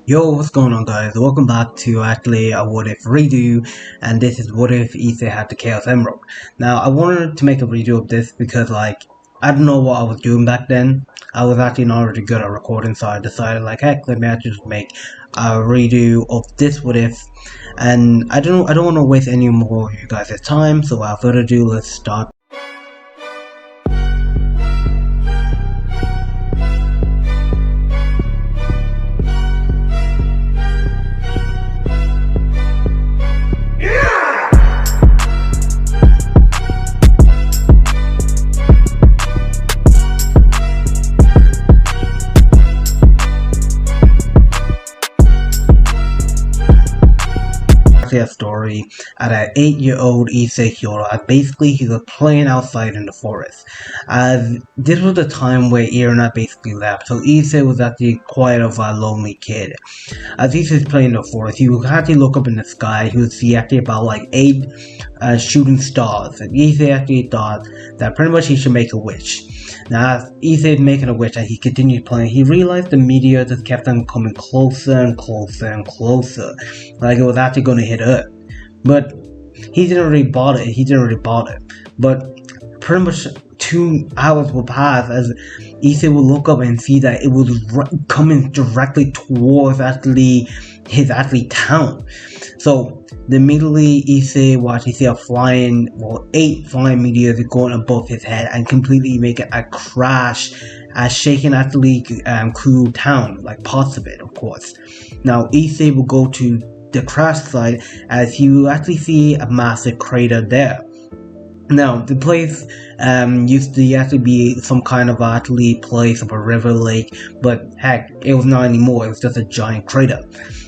Yo, what's going on, guys? Welcome back to actually a what if redo, and this is what if issei had the Chaos Emerald. Now, I wanted to make a redo of this because, I don't know what I was doing back then. I was actually not really good at recording, so I decided, heck, let me actually just make a redo of this what if. And I don't want to waste any more of you guys' time, so without further ado, let's start. A story at an 8-year-old issei hero, and basically he was playing outside in the forest. As this was the time where Irina basically left, so issei was actually quite of a lonely kid. As issei's playing in the forest, he would actually look up in the sky. He would see actually about 8 shooting stars, and issei actually thought that pretty much he should make a wish. Now, as issei making a wish and he continued playing, he realized the meteor just kept on coming closer and closer and closer, like it was actually going to hit Earth. But he didn't really bother it. But pretty much 2 hours will pass as issei will look up and see that it was coming directly towards his town. So immediately issei watched see a 8 flying meteors going above his head and completely making a crash, shaking cool town, like parts of it, of course. Now issei will go to the crash site as he will actually see a massive crater there. Now, the place used to actually be some kind of place of a river lake, but heck, it was not anymore. It was just a giant crater.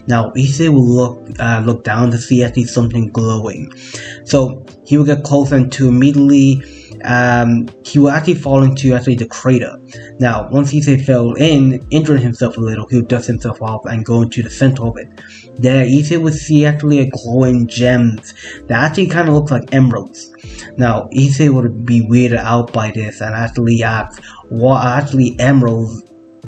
Now, issei will look down to see actually something glowing. So he will get closer and to immediately he will actually fall into the crater. Now, once issei fell in, injuring himself a little, he would dust himself off and go into the center of it. There, issei would see a glowing gems that actually kind of looks like emeralds. Now, issei would be weirded out by this and actually ask what emeralds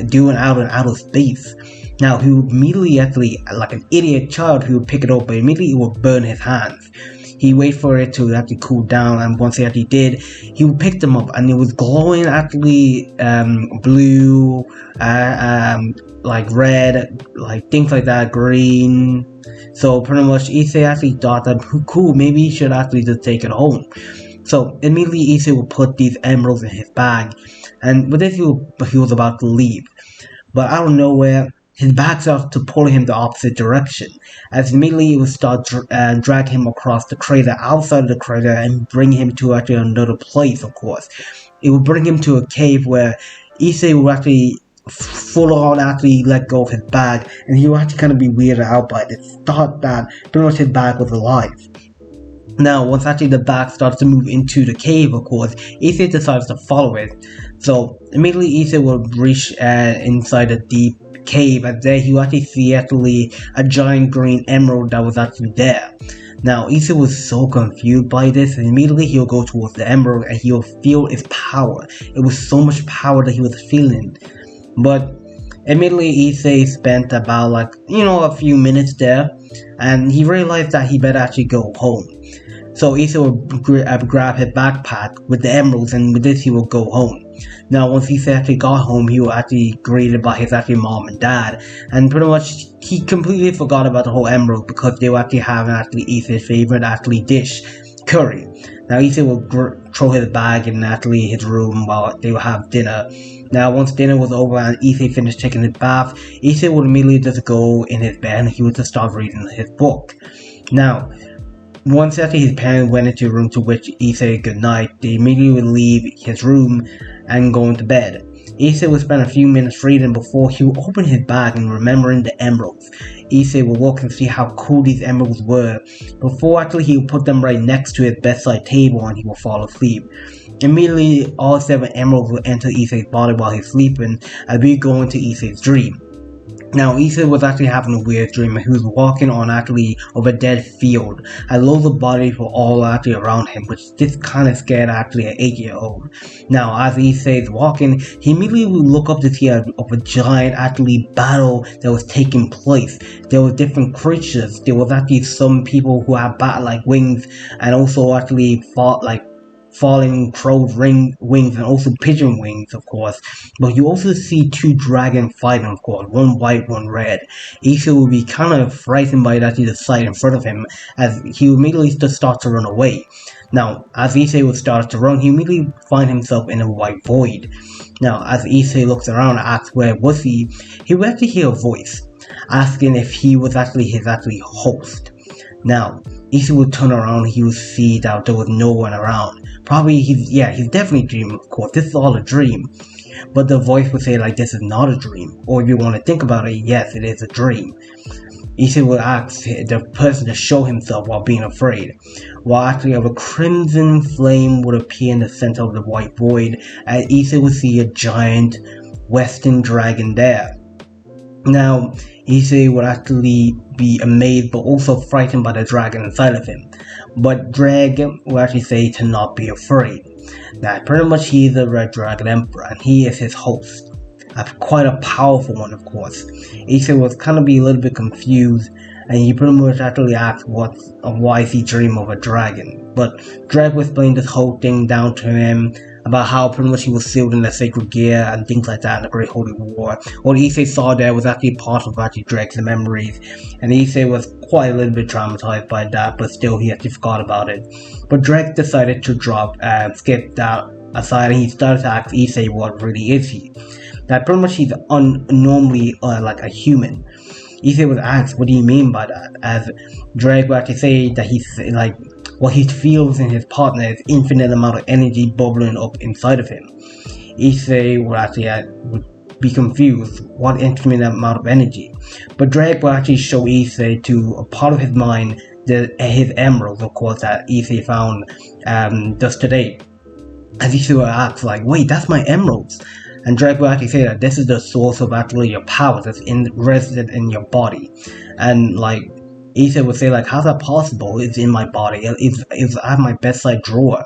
doing out in outer space. Now, he would immediately, like an idiot child, he would pick it up, but immediately it would burn his hands. He waited for it to cool down, and once it did, he would pick them up, and it was glowing blue, like red, like things like that, green. So pretty much issei thought that cool, maybe he should just take it home. So immediately issei would put these emeralds in his bag, and with this he was about to leave. But out of nowhere, his bag started to pull him the opposite direction, as immediately it would start drag him across the crater, outside of the crater, and bring him to another place, of course. It would bring him to a cave where issei would full on let go of his bag, and he would kind of be weirded out by this thought that pretty much his bag was alive. Now, once the bag starts to move into the cave, of course, issei decides to follow it. So immediately issei will reach inside a deep cave, and there he will see a giant green emerald that was there. Now issei was so confused by this, and immediately he'll go towards the emerald and he'll feel its power. It was so much power that he was feeling. But immediately issei spent about a few minutes there, and he realized that he better go home. So issei will grab his backpack with the emeralds, and with this he will go home. Now once issei got home, he was greeted by his mom and dad, and pretty much he completely forgot about the whole emerald because they were having issei's favorite dish, curry. Now issei will throw his bag in his room while they will have dinner. Now once dinner was over and issei finished taking his bath, issei would immediately just go in his bed and he would just start reading his book. Now once his parents went into a room to wish issei good night, they immediately would leave his room and go into bed. Issei would spend a few minutes reading before he would open his bag and remembering the emeralds. Issei would look and see how cool these emeralds were before he would put them right next to his bedside table, and he would fall asleep. Immediately, all 7 emeralds would enter issei's body while he's sleeping, as we go into issei's dream. Now, Issa was actually having a weird dream. He was walking on actually over a dead field, and loads of bodies were all actually around him, which just kind of scared actually an 8-year-old. Now, as Issa is walking, he immediately would look up to see of a giant actually battle that was taking place. There were different creatures. There was actually some people who had bat-like wings, and also actually fought like falling crow's wings and also pigeon wings, of course. But you also see two dragons fighting, of course, one white, one red. Issa will be kind of frightened by that the sight in front of him, as he immediately just starts to run away. Now, as Issa would start to run, he immediately finds himself in a white void. Now, as Issa looks around and asks where was he would actually hear a voice asking if he was actually his host. Now, Issa would turn around and he would see that there was no one around. Probably he's definitely dreaming, of course. This is all a dream. But the voice would say like this is not a dream. Or if you want to think about it, yes, it is a dream. Issa would ask the person to show himself while being afraid. While actually a crimson flame would appear in the center of the white void, and Issa would see a giant western dragon there. Now, Issei would actually be amazed but also frightened by the dragon inside of him. But Dragon will actually say to not be afraid. Now, pretty much he is the Red Dragon Emperor and he is his host. Quite a powerful one, of course. Issei was kind of be a little bit confused and he pretty much actually asked why is he dream of a dragon. But Drag was explain this whole thing down to him about how pretty much he was sealed in the sacred gear and things like that in the Great Holy War. What Issei saw there was actually part of actually Drag's memories, and Issei was quite a little bit traumatized by that, but still he actually forgot about it. But Drag decided to skip that aside, and he started to ask Issei what really is he. That pretty much he's normally like a human. Issei was asked, what do you mean by that? As Drag would actually say that he's like, what he feels in his partner is infinite amount of energy bubbling up inside of him. Issei would actually would be confused, what infinite amount of energy? But Drake will actually show Issei to a part of his mind, his emeralds, of course, that Issei found just today. And Issei will ask like, wait, that's my emeralds. And Drake will actually say that this is the source of actually your power that's resident in your body. And like, Issa would say like, how's that possible? It's in my body. It's I have my bedside drawer.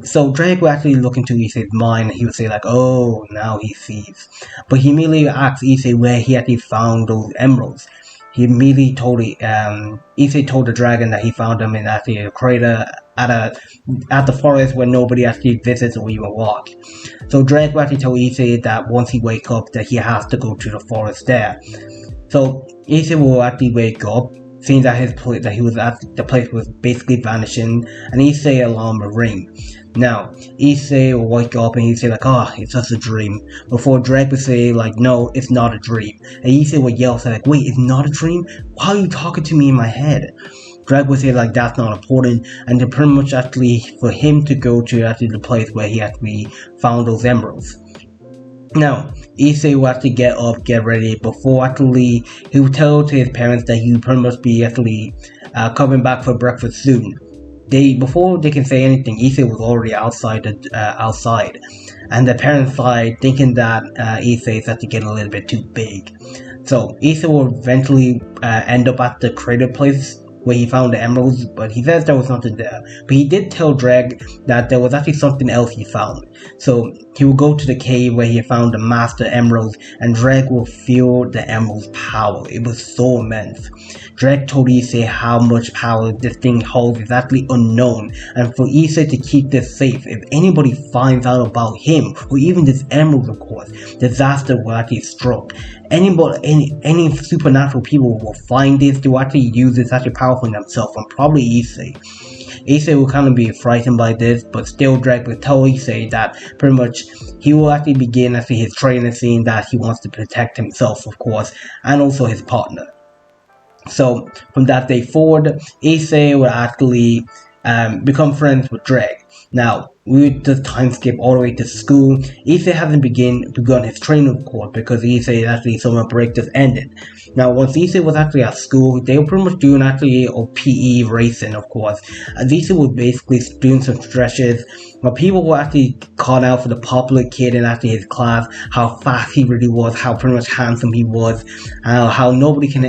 So Drake would actually look into Issei's mind and he would say like, oh, now he sees. But he immediately asked Issei where he actually found those emeralds. He immediately told Issei told the dragon that he found them in actually a crater at the forest where nobody actually visits or even walk. So Drake will actually tell Issei that once he wakes up that he has to go to the forest there. So Issei will actually wake up, seeing that he was at the place was basically vanishing, and Issei alarm will ring. Now, Issei will wake up and he'll say like, it's just a dream. Before Drake would say like, no, it's not a dream. And Issei would yell, say like, wait, it's not a dream? Why are you talking to me in my head? Drake would say like, that's not important, and to pretty much actually for him to go to actually the place where he actually found those emeralds. Now, Issei will actually get up, get ready, before actually he will tell to his parents that he will pretty much be actually coming back for breakfast soon. Before they can say anything, Issei was already outside, and the parents side thinking that Issei is actually getting a little bit too big. So Issei will eventually end up at the crater place where he found the emeralds, but he says there was nothing there. But he did tell Dreg that there was actually something else he found. So he will go to the cave where he found the master emeralds, and Dreg will feel the emerald's power. It was so immense. Dreg told Issei how much power this thing holds is actually unknown, and for Issei to keep this safe, if anybody finds out about him, or even this emerald, of course, disaster will actually strike. Any supernatural people will find this to actually use this actually powerful in themselves, and probably Issei. Issei will kind of be frightened by this, but still Drake will tell Issei that pretty much he will actually begin actually his training scene that he wants to protect himself, of course, and also his partner. So from that day forward, Issei will actually become friends with Drake. Now, we just time skip all the way to school. Issei hasn't begun his training, of course, because Issei actually summer break just ended. Now, once Issei was actually at school, they were pretty much doing actually a PE racing, of course. And Issei was basically doing some stretches. But people were actually called out for the popular kid in actually his class, how fast he really was, how pretty much handsome he was, how nobody can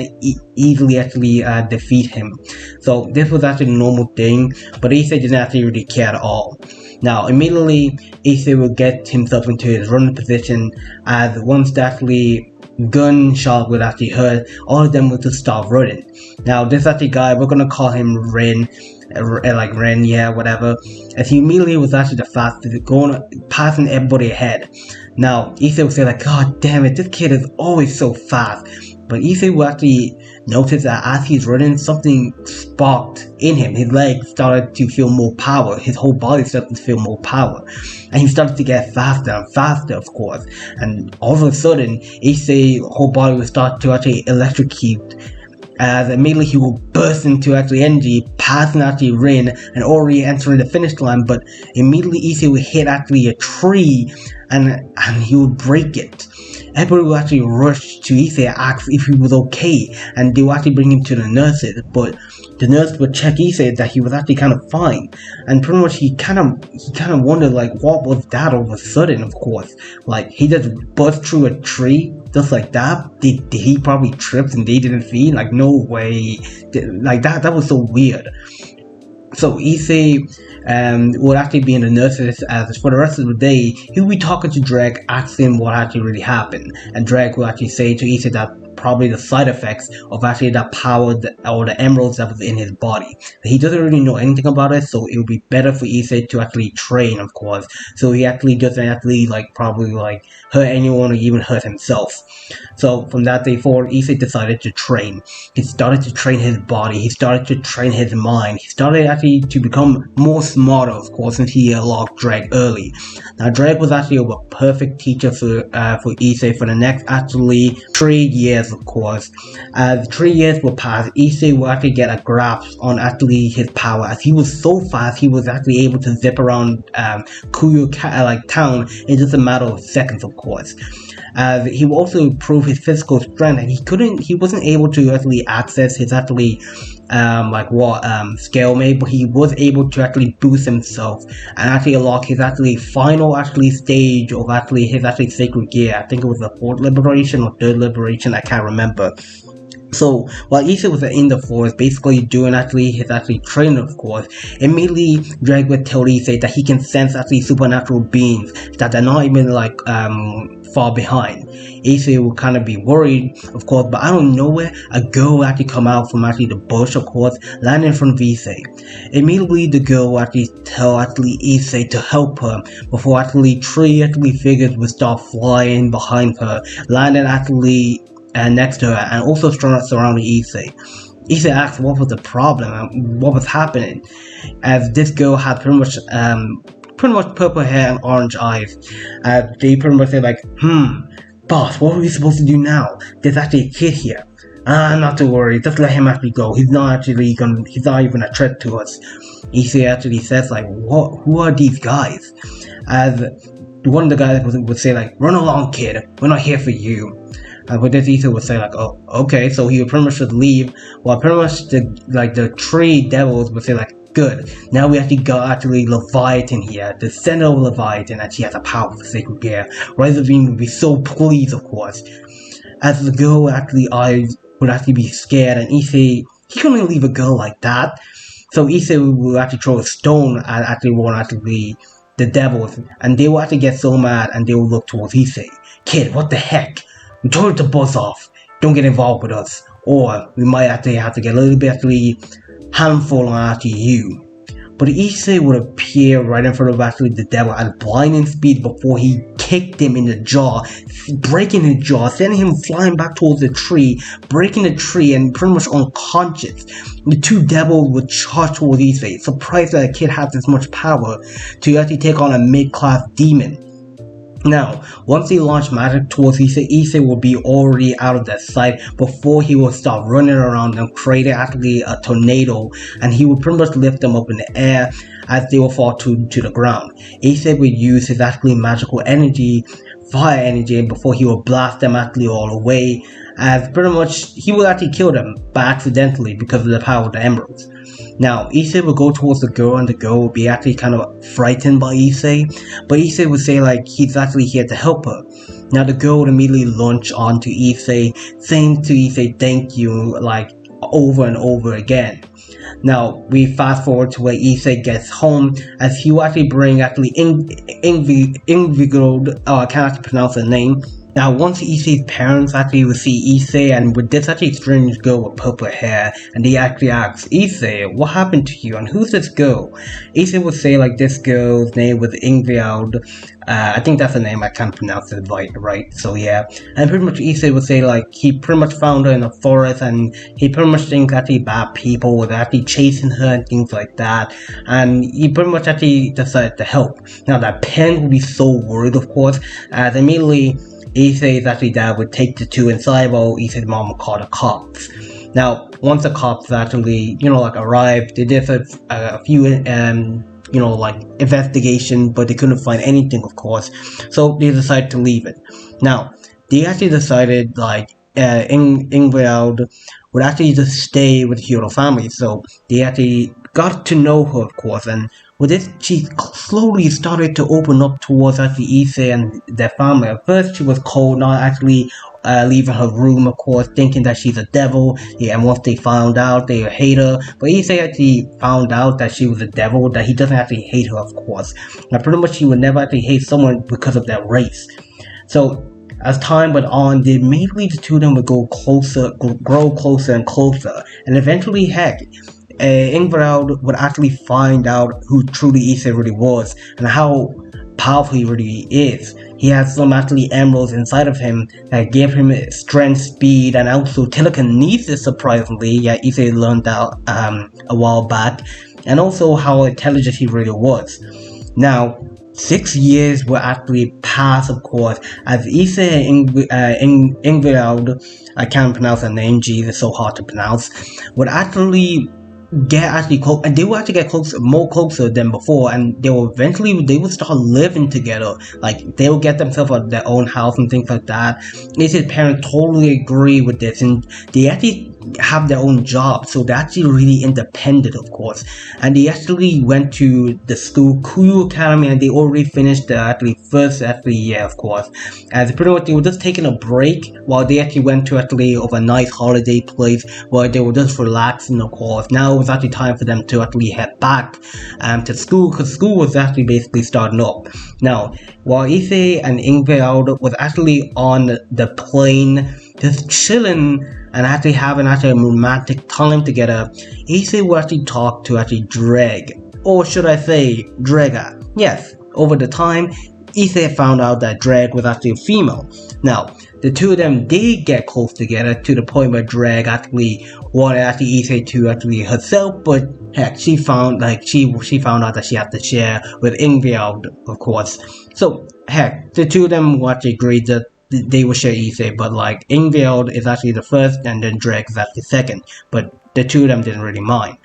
easily actually defeat him. So this was actually a normal thing, but Issei didn't actually really care at all. Now, immediately, Issei will get himself into his running position, as once the actually gunshot would actually hurt, all of them would just stop running. Now, this actually guy, we're gonna call him Ren, like Ren, yeah, whatever, as he immediately was actually the fastest, passing everybody ahead. Now, Issei would say like, God damn it, this kid is always so fast. But Issei will actually notice that as he's running, something sparked in him. His legs started to feel more power. His whole body started to feel more power. And he started to get faster and faster, of course. And all of a sudden, Issei's whole body will start to actually electrocute, as immediately he will burst into actually energy, passing actually Rin and already entering the finish line. But immediately Issei will hit actually a tree, and he will break it. Everybody will actually rush to Issei and ask if he was okay, and they will actually bring him to the nurses, but the nurse would check Issei that he was actually kind of fine, and pretty much he kind of wondered like, what was that all of a sudden, of course. Like, he just burst through a tree just like that. Did he probably tripped and they didn't see? Like, no way. Like, that was so weird. So Issei would actually be in the nurses, as for the rest of the day he would be talking to Drake, asking him what actually really happened, and Drake will actually say to Issei that probably the side effects of actually that power or the emeralds that was in his body. He doesn't really know anything about it, so it would be better for Issei to actually train, of course, so he actually doesn't actually like probably like hurt anyone or even hurt himself. So from that day forward, Issei decided to train. He started to train his body, he started to train his mind, he started actually to become more smarter, of course, since he locked Drake early. Now Drake was actually a perfect teacher for Issei for the next actually 3 years, of course. As 3 years will pass, Issei will actually get a grasp on actually his power, as he was so fast he was actually able to zip around Kuyo town in just a matter of seconds, of course. He will also improve his physical strength, and he wasn't able to actually access his actually scale mate, but he was able to actually boost himself and actually unlock his actually final actually stage of actually his actually sacred gear. I think it was the 4th liberation or 3rd liberation, I can't remember. So while Issei was in the forest, basically doing actually his actually training, of course, immediately Drake would tell Issei that he can sense actually supernatural beings that are not even like far behind. Issei will kind of be worried, of course, but out of nowhere a girl will actually come out from actually the bush, of course, land in front of Issei. Immediately the girl will actually tell actually Issei to help her before actually 3 actually figures will start flying behind her, landing actually next to her and also surrounding Issei. Issei asked what was the problem and what was happening, as this girl had pretty much purple hair and orange eyes. They pretty much say like, boss, what are we supposed to do now? There's actually a kid here. Not to worry, just let him actually go. He's not even a threat to us. Issei actually says like, who are these guys? As one of the guys would say like, run along, kid, we're not here for you. But this Issei would say like, oh, okay, so he would pretty much should leave, while pretty much the 3 devils would say like, good, now we actually got actually Leviathan here, the center of Leviathan, and she has a powerful sacred gear. Razorbeam would be so pleased, of course, as the girl actually eyes would actually be scared, and Issei, he couldn't leave a girl like that, so Issei would actually throw a stone at actually the devils, and they will actually get so mad and they will look towards Issei. Kid, what the heck? We told her to buzz off. Don't get involved with us, or we might actually have to get a little bit actually handful on actually you. But Issei would appear right in front of actually the devil at blinding speed before he kicked him in the jaw, breaking his jaw, sending him flying back towards the tree, breaking the tree and pretty much unconscious. The 2 devils would charge towards Issei, surprised that a kid has this much power to actually take on a mid-class demon. Now, once he launched magic towards Issei will be already out of that sight before he will start running around and create actually a tornado, and he would pretty much lift them up in the air as they will fall to the ground. Issei would use his actually magical energy, fire energy, before he will blast them actually all away, as pretty much he will actually kill them by accidentally because of the power of the emeralds. Now, Issei will go towards the girl, and the girl will be actually kind of frightened by Issei, but Issei would say like he's actually here to help her. Now, the girl would immediately launch onto Issei, saying to Issei thank you like over and over again. Now, we fast forward to where Issei gets home, as he will actually bring actually Invigold, I can't actually pronounce the name. Now, once Issei's parents actually will see Issei, and with this actually strange girl with purple hair, and they actually ask, Issei, what happened to you, and who's this girl? Issei would say like this girl's name was Ingvild. I think that's the name, I can't pronounce it right, so yeah. And pretty much Issei would say like he pretty much found her in a forest, and he pretty much thinks actually bad people were actually chasing her and things like that, and he pretty much actually decided to help. Now, that Pen would be so worried, of course, as immediately Issei's actually dad would take the two inside while Issei's mom would call the cops. Now, once the cops actually, like arrived, they did a few, like investigation, but they couldn't find anything, of course. So they decided to leave it. Now, they actually decided like Ingvild would actually just stay with the Hero family. So they actually got to know her, of course, and with this, she slowly started to open up towards actually Issei and their family. At first, she was cold, not actually leaving her room, of course, thinking that she's a devil. Yeah, and once they found out, they hate her. But Issei actually found out that she was a devil, that he doesn't actually hate her, of course. Now, pretty much, he would never actually hate someone because of their race. So, as time went on, immediately the two of them would grow closer and closer, and eventually, heck, Ingvild would actually find out who truly Issei really was and how powerful he really is. He has some actually emeralds inside of him that gave him strength, speed, and also telekinesis, surprisingly. Yeah, Issei learned that a while back, and also how intelligent he really was. Now, 6 years will actually pass, of course, as Issei and Ingvild, I can't pronounce her name, geez, it's so hard to pronounce, would actually get actually close, and they will actually get closer than before, and they will start living together. Like, they will get themselves their own house and things like that. Issei's parents totally agree with this, and they actually have their own job, so they're actually really independent, of course. And they actually went to the school Kuyu Academy, and they already finished the first year, of course. As pretty much they were just taking a break while they actually went to a nice holiday place where they were just relaxing, of course. Now it was actually time for them to actually head back to school, because school was actually basically starting up. Now, while Issei and Ingvild was actually on the plane just chilling and actually having a romantic time together, Issei will actually talk to Dreg, or should I say Drega. Yes, over the time, Issei found out that Dreg was actually a female. Now, the two of them did get close together to the point where Dreg actually wanted Issei to herself, but heck, she found out that she had to share with Ingvild, of course. So heck, the two of them will actually agree that they will share Issei, but Ingvild is actually the first, and then Dreg is actually second, but the two of them didn't really mind.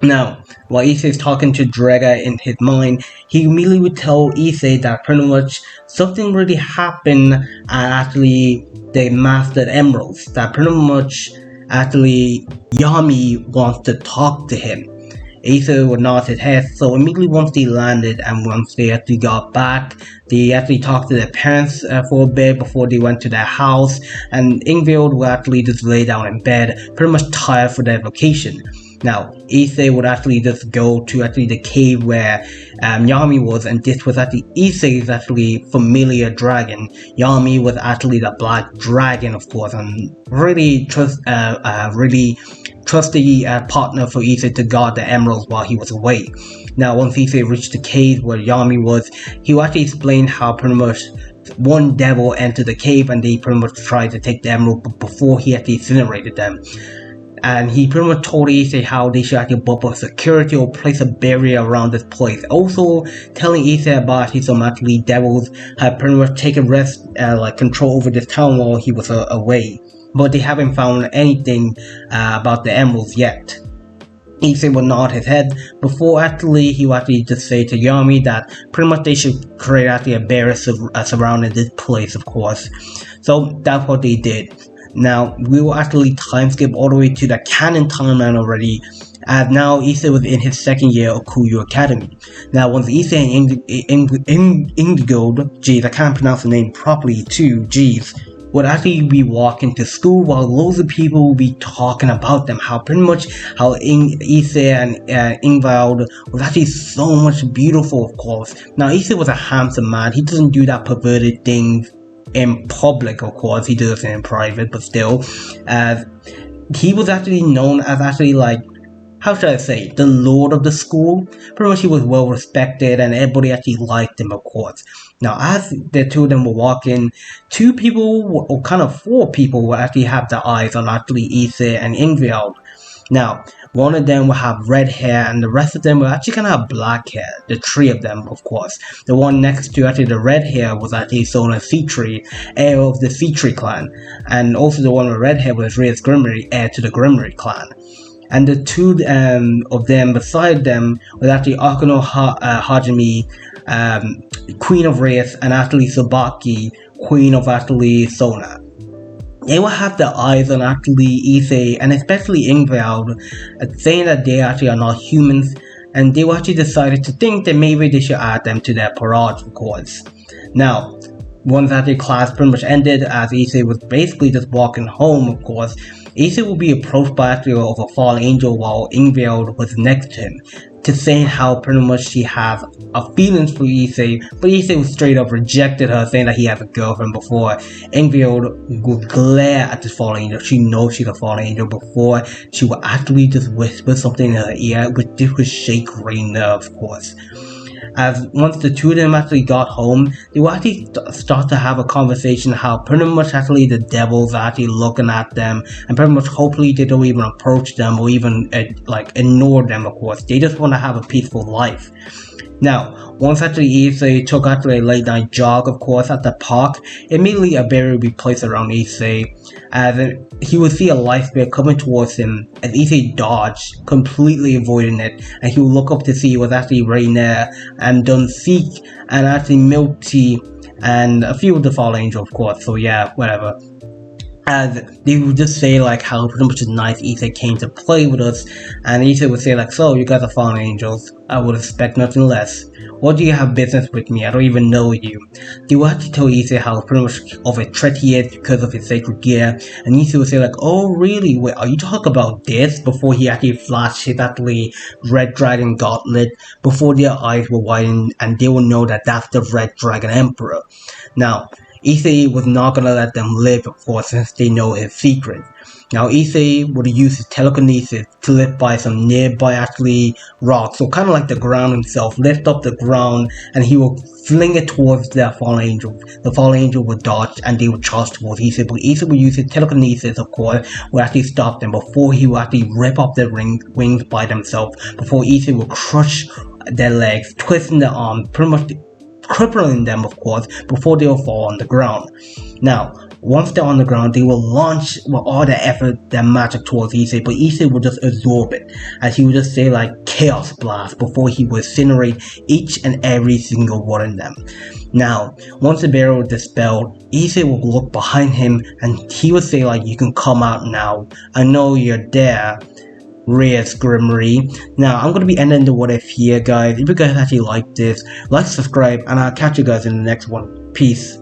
Now, while Issei is talking to Drega in his mind, he immediately would tell Issei that pretty much something really happened at the Mastered Emeralds, that pretty much Yami wants to talk to him. Issei would nod his head, so immediately once they landed and once they actually got back, they actually talked to their parents for a bit before they went to their house, and Ingvild would actually just lay down in bed, pretty much tired for their vacation. Now, Issei would actually just go to the cave where Yami was, and this was Issei's familiar dragon. Yami was the black dragon, of course, and really trusty partner for Issei to guard the emeralds while he was away. Now, once Issei reached the cave where Yami was, he would actually explain how pretty much one devil entered the cave and they pretty much tried to take the emerald before he actually incinerated them. and he pretty much told Issei how they should actually bump up security or place a barrier around this place. Also telling Issei about some actually devils had pretty much taken rest like control over this town while he was away, but they haven't found anything about the emeralds yet. Issei would nod his head before actually he would actually just say to Yami that pretty much they should create actually a barrier surrounding this place, of course. So that's what they did. Now we will actually time skip all the way to the canon timeline already, as now Issei was in his second year of Kuyu Academy. Now once Issei and Indigo, geez, I can't pronounce the name properly too, geez, would actually be walking to school while loads of people would be talking about them, how pretty much how Issei and Ingvald was actually so much beautiful, of course. Now Issei was a handsome man, he doesn't do that perverted thing in public, of course, he does it in private, but still, as he was actually known as actually like, how should I say, the lord of the school. Pretty much he was well respected and everybody actually liked him, of course. Now as the two of them were walking, two people, or kind of four people, would actually have their eyes on actually Issei and Ingvild. Now one of them will have red hair and the rest of them will actually kind of have black hair. The three of them, of course. The one next to actually the red hair was actually Sona Citri, heir of the Citri clan. And also the one with red hair was Reyes Grimmery, heir to the Grimmery clan. And the two of them beside them was actually Akuno Hajime, Queen of Reyes, and actually Sabaki, Queen of actually Sona. They will have their eyes on actually Issei and especially Ingvald, saying that they actually are not humans, and they will actually decided to think that maybe they should add them to their parade, of course. Now, once that the class pretty much ended, as Issei was basically just walking home, of course, Issei will be approached by actually of a fallen angel while Ingvald was next to him, to saying how pretty much she has a feelings for Issei, but Issei was straight up rejected her, saying that he has a girlfriend before. Ingvald would glare at this fallen angel. She knows she's a fallen angel before she would actually just whisper something in her ear, which this would shake Rey's nerve, of course. As once the two of them actually got home, they will actually start to have a conversation how pretty much actually the devils are actually looking at them, and pretty much hopefully they don't even approach them or even like ignore them, of course. They just want to have a peaceful life. Now, once actually Issei took actually a late night jog, of course, at the park, immediately a barrier would be placed around Issei, as he would see a life bear coming towards him, as Issei dodged, completely avoiding it, and he would look up to see it was actually Rainer and Dunseek and actually Milty and a few of the fallen angel, of course, so yeah, whatever. As they would just say like how pretty much nice Issei came to play with us, and Issei would say like, so you guys are fallen angels, I would expect nothing less. What do you have business with me? I don't even know you. They would actually tell Issei how pretty much of a threat he is because of his sacred gear, and Issei would say like, oh really, wait, are you talking about this? Before he actually flashed his actually red dragon gauntlet, before their eyes were widened and they will know that that's the red dragon emperor. Now, Issei was not gonna let them live, of course, since they know his secret. Now, Issei would use his telekinesis to lift by some nearby actually rocks, so kind of like the ground himself, lift up the ground, and he will fling it towards the fallen angel. The fallen angel would dodge, and they would charge towards Issei, but Issei would use his telekinesis, of course, would actually stop them before he would actually rip off their wings by themselves, before Issei would crush their legs, twisting their arms, pretty much crippling them, of course, before they will fall on the ground. Now, once they're on the ground, they will launch with all their effort, their magic towards Issei, but Issei will just absorb it, as he would just say like chaos blast before he will incinerate each and every single one of them. Now, once the barrier was dispelled, Issei will look behind him and he would say like, you can come out now, I know you're there, Reyes Grimmery. Now, I'm going to be ending the what if here, guys. If you guys actually like this, like, subscribe, and I'll catch you guys in the next one. Peace.